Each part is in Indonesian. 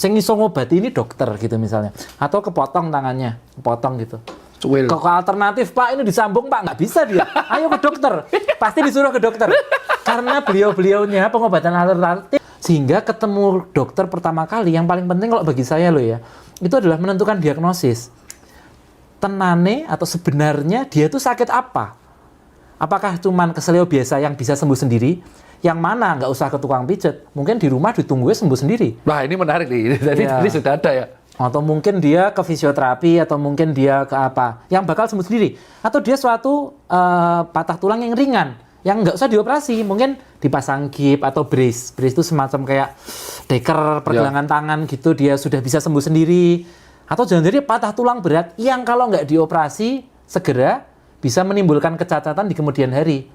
Sing iso ngobati ini dokter gitu misalnya. Atau kepotong tangannya, kepotong gitu. Cuil. Kok alternatif Pak, ini disambung Pak, nggak bisa dia. Ayo ke dokter, pasti disuruh ke dokter. Karena beliau-beliaunya pengobatan alternatif, sehingga ketemu dokter pertama kali, yang paling penting kalau bagi saya loh ya, itu adalah menentukan diagnosis. Tenane atau sebenarnya dia itu sakit apa? Apakah cuman keseleo biasa yang bisa sembuh sendiri? Yang mana nggak usah ke tukang pijet? Mungkin di rumah ditungguin sembuh sendiri. Wah, ini menarik nih. Tadi sudah ada ya. Atau mungkin dia ke fisioterapi, atau mungkin dia ke apa, yang bakal sembuh sendiri. Atau dia suatu patah tulang yang ringan, yang nggak usah dioperasi, mungkin dipasang gip atau brace. Brace itu semacam kayak deker, pergelangan tangan gitu, dia sudah bisa sembuh sendiri. Atau jangan jadi patah tulang berat, yang kalau nggak dioperasi, segera bisa menimbulkan kecacatan di kemudian hari.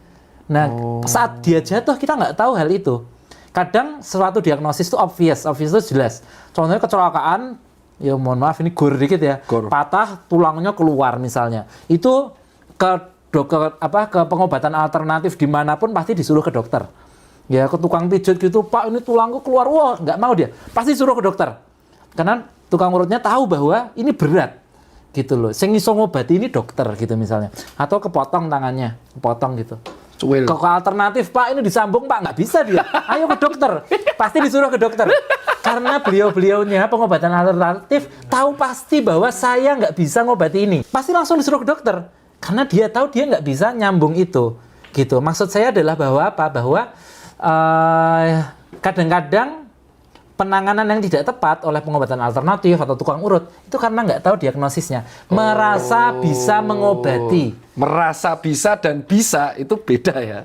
Nah, saat dia jatuh, kita nggak tahu hal itu. Kadang suatu diagnosis itu obvious itu jelas. Contohnya kecelakaan, ya mohon maaf ini gor dikit ya, patah tulangnya keluar misalnya, itu ke dokter ke pengobatan alternatif dimanapun pasti disuruh ke dokter. Ya ke tukang pijat gitu, Pak ini tulangku keluar, wah nggak mau dia, pasti suruh ke dokter. Karena tukang urutnya tahu bahwa ini berat gitu loh. Sing iso ngobati ini dokter gitu misalnya. Atau kepotong tangannya, kepotong gitu. Cuil. Kok alternatif Pak, ini disambung Pak, nggak bisa dia. Ayo ke dokter, pasti disuruh ke dokter. Karena beliau-beliaunya pengobatan alternatif tahu pasti bahwa saya nggak bisa ngobati ini. Pasti langsung disuruh ke dokter. Karena dia tahu dia nggak bisa nyambung itu. Gitu. Maksud saya adalah bahwa apa? Bahwa kadang-kadang penanganan yang tidak tepat oleh pengobatan alternatif atau tukang urut itu karena nggak tahu diagnosisnya. Merasa bisa mengobati. Merasa bisa dan bisa itu beda ya.